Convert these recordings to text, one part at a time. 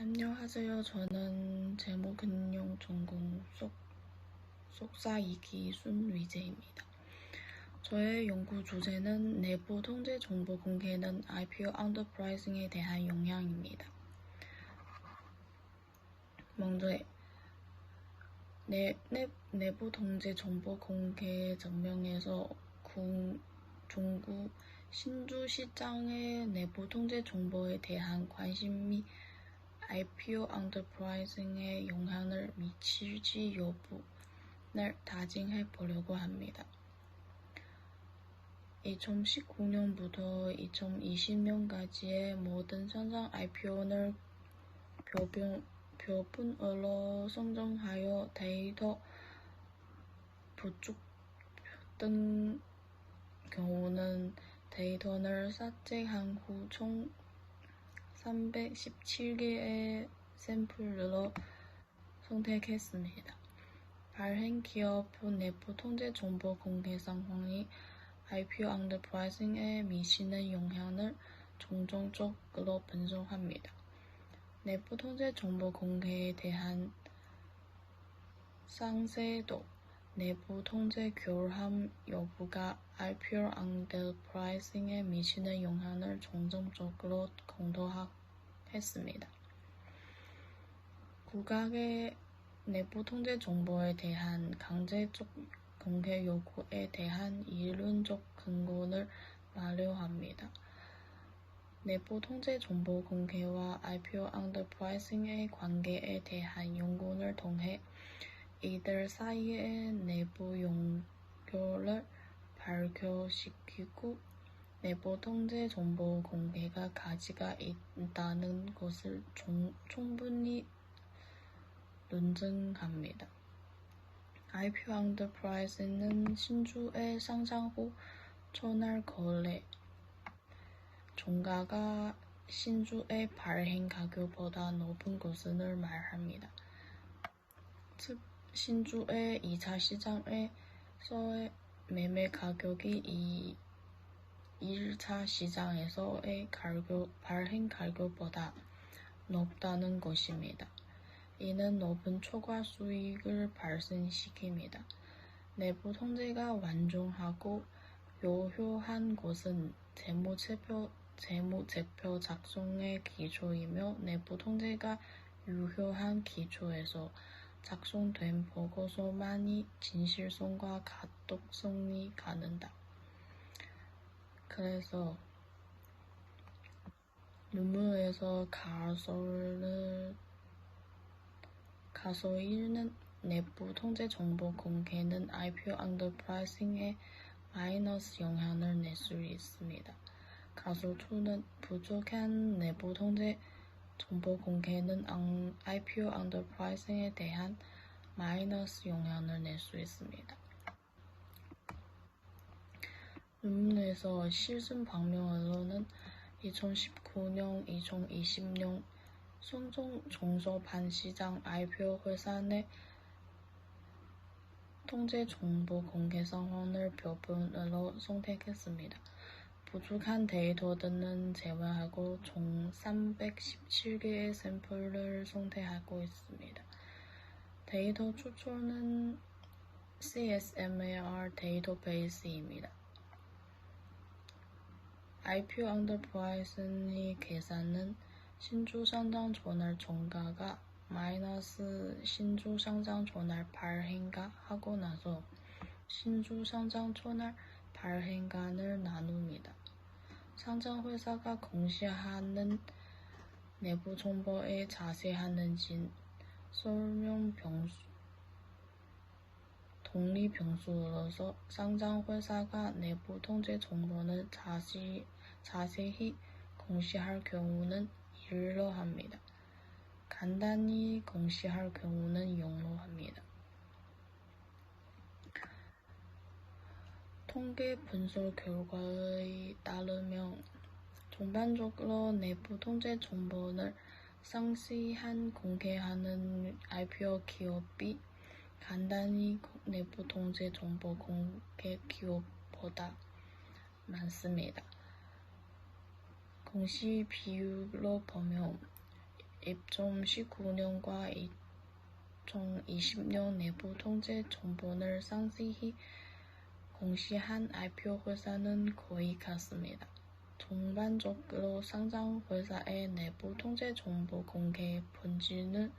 안녕하세요. 저는 재무금융 전공 속사 2기 순위재입니다. 저의 연구 주제는 내부 통제 정보 공개는 IPO 언더프라이싱에 대한 영향입니다. 먼저 내부 통제 정보 공개 전면에서 중국 신주 시장의 내부 통제 정보에 대한 관심 및 IPO 언더프라이싱에 영향을 미칠지 여부를 다짐해 보려고 합니다. 2019년부터 2020년까지의 모든 선상 IPO를 표본으로 선정하여 데이터 부족된 경우는 데이터를 삭제한 후 총 317개의 샘플로 선택했습니다. 발행 기업 내부 통제 정보 공개 상황이 IPO 언더프라이싱에 미치는 영향을 긍정적으로 분석합니다. 내부 통제 정보 공개에 대한 상세도 내부 통제 결함 여부가 IPO 언더프라이싱에 미치는 영향을 긍정적으로 검토했습니다. 국가의 내부 통제 정보에 대한 강제적 공개 요구에 대한 이론적 근거를 마련합니다. 내부 통제 정보 공개와 IPO 언더프라이싱의 관계에 대한 연구를 통해 이들 사이의 내부 연결을 발견시키고 내부 통제 정보 공개가 가치가 있다는 것을 충분히 논증합니다. IPO 언더프라이싱은 신주의 상장 후 첫날 거래 종가가 신주의 발행 가격보다 높은 것을 말합니다. 즉, 신주의 2차 시장에서의 매매 가격이 1차 시장에서의 발행 가격보다 높다는 것입니다. 이는 높은 초과 수익을 발생시킵니다. 내부 통제가 완전하고 유효한 것은 재무제표 작성의 기초이며 내부 통제가 유효한 기초에서 작성된 보고서만이 진실성과 가독성이 가능하다. 그래서 논문에서 가설 1는 내부 통제 정보 공개는 IPO 언더프라이싱에 마이너스 영향을 낼 수 있습니다. 가설 2는 부족한 내부 통제 정보 공개는 IPO 언더프라이싱에 대한 마이너스 영향을 낼 수 있습니다. 논문에서 실증 방면으로는 2019년, 2020년 선정 종소반 시장 IPO 회사 내 통제 정보 공개 상황을 표본으로 선택했습니다. 부족한 데이터 등은 제외하고 총 317개의 샘플을 선택하고 있습니다. 데이터 추천은 CSMAR 데이터베이스입니다. IPO 언더프라이싱의 계산은 신주 상장 전날 종가가 마이너스 신주 상장 전날 발행가 하고 나서 신주 상장 전날 발행가를 나눕니다. 상장 회사가 공시하는 내부 정보에 자세하는지 설명 동리 병수로서 상장 회사가 내부 통제 정보를 자세히 공시할 경우는 일로합니다. 간단히 공시할 경우는 영로합니다. 통계 분석 결과에 따르면 전반적으로 내부 통제 정보를 상세한 공개하는 IPO 기업이 간단히 내부 통제 정보 공개 기업보다 많습니다. 공시 비율로 보면 2019년과 2020년 내부 통계 정보를 상세히 공시한 IPO 회사는 거의 같습니다. 전반적으로 상장 회사의 내부 통계 정보 공개 분지는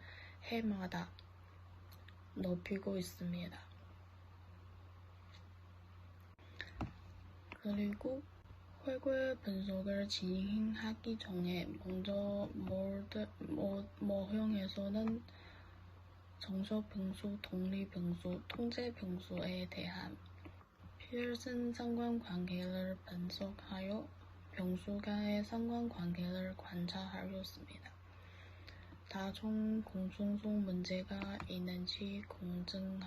해마다 높이고 있습니다. 그리고 회계 분석을 진행하기 전에 먼저 모형에서는 정석 변수, 독립 변수, 통제 변수에 대한 피어슨 상관관계를 분석하여 변수 간의 상관관계를 관찰하였습니다. 다중 공정성 문제가 있는지 검증했습니다.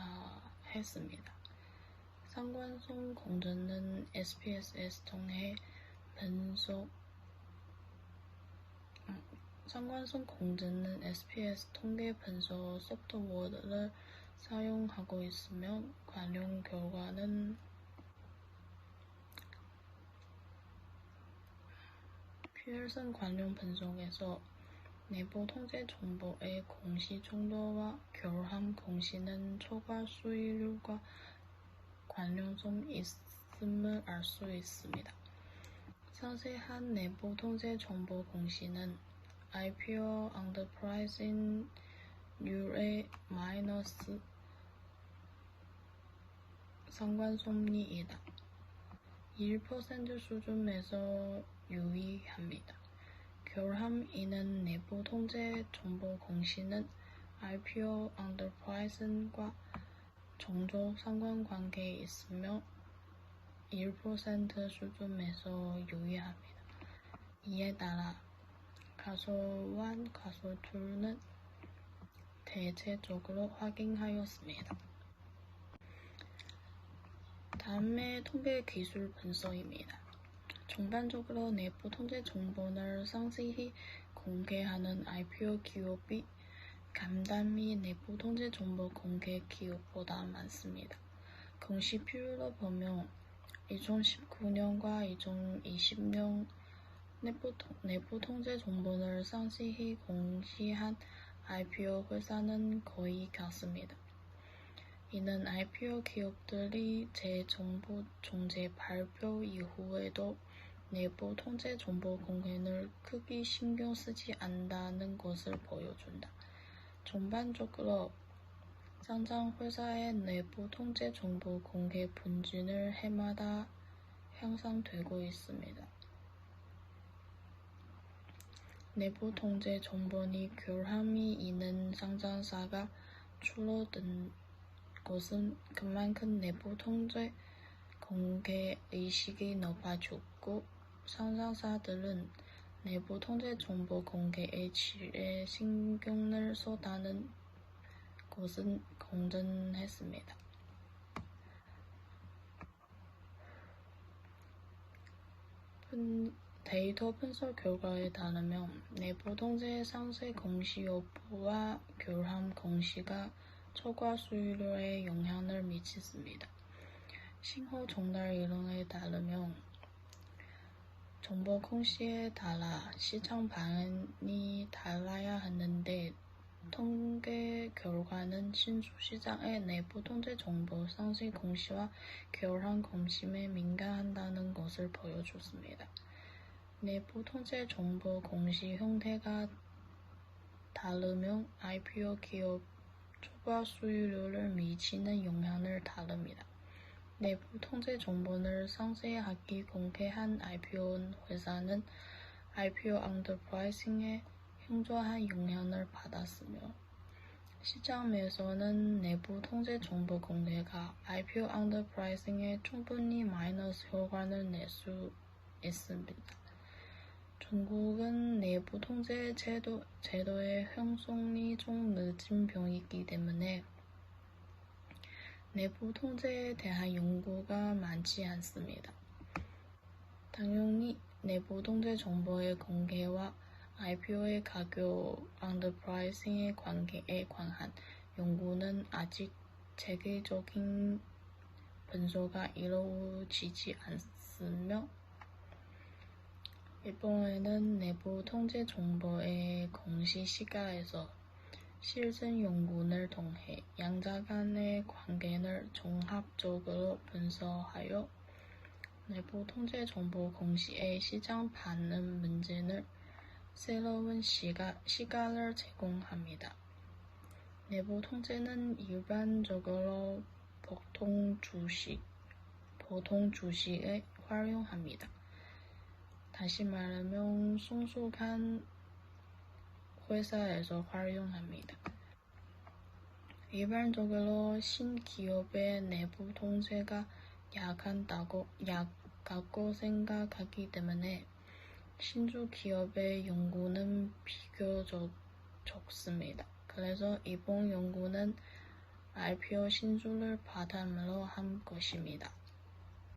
상관성 공정은 SPSS 통해 상관성 공정은 SPS 통계 분석 소프트웨어를 사용하고 있으며 관련 결과는 피어슨 관련 분석에서 내부 통계 정보의 공시 정도와 결함 공시는 초과 수익률과 관련성이 있음을 알 수 있습니다. 상세한 내부 통계 정보 공시는 IPO 언더프라이싱 률의 마이너스 상관성이다. 1% 수준에서 유의합니다. 결함 있는 내부 통계 정보 공시는 IPO 언더프라이싱과 정적 상관관계에 있으며 1% 수준에서 유의합니다. 이에 따라 가소와 가소2는 대체적으로 확인하였습니다. 다음에 통계 기술 분석입니다. 전반적으로 내부 통계 정보를 상세히 공개하는 IPO 기업이 간단 및 내부 통계 정보 공개 기업보다 많습니다. 공시 비율로 보면 2019년과 2020년 내부 통계 정보를 상세히 공시한 IPO 회사는 거의 같습니다. 이는 IPO 기업들이 재정보 정제 발표 이후에도 내부 통계 정보 공개를 크게 신경 쓰지 않는다는 것을 보여준다. 전반적으로 상장 회사의 내부 통계 정보 공개 분지는 해마다 향상되고 있습니다. 내부 통계 정보니 결함이 있는 상장사가 줄어든 것은 그만큼 내부 통계 공개 의식이 높아졌고 상장사들은 내부 통계 정보 공개의 질에 신경을 썼다는 것은 공정했습니다. 데이터 분석 결과에 따르면 내부 통계 상세 공시 여부와 결함 공시가 초과 수익률에 영향을 미쳤습니다. 신호 전달 이론에 따르면 정보 공시에 따라 시장 반응이 달라야 하는데 통계 결과는 신주 시장의 내부 통계 정보 상세 공시와 결함 공시에 민감하다는 것을 보여줬습니다. 내부 통계 정보 공시 형태가 다르면 IPO 기업 초과 수익률을 미치는 영향을 다릅니다. 내부 통계 정보를 상세하게 공개한 IPO 회사는 IPO 언더프라이싱에 현저한 영향을 받았으며 시장에서는 내부 통계 정보 공개가 IPO 언더프라이싱에 충분히 마이너스 효과를 낼 수 있습니다. 중국은 내부 통제 제도의 형성이 좀 늦은 편이기 때문에 내부 통제에 대한 연구가 많지 않습니다. 당연히 내부 통제 정보의 공개와 IPO의 가격 언더프라이싱의 관계에 관한 연구는 아직 체계적인 분석가 이루어지지 않으며 일본에는 내부 통제 정보의 공시 시가에서 실증 연구를 통해 양자 간의 관계를 종합적으로 분석하여 내부 통제 정보 공시의 시장 반응 문제를 새로운 시각을 제공합니다. 내부 통제는 일반적으로 보통 주식에 활용합니다. 다시 말하면 성숙한 회사에서 활용합니다. 일반적으로 신기업의 내부 통제가 약하다고 생각하기 때문에 신주 기업의 연구는 비교적 적습니다. 그래서 이번 연구는 IPO 신주를 바탕으로 한 것입니다.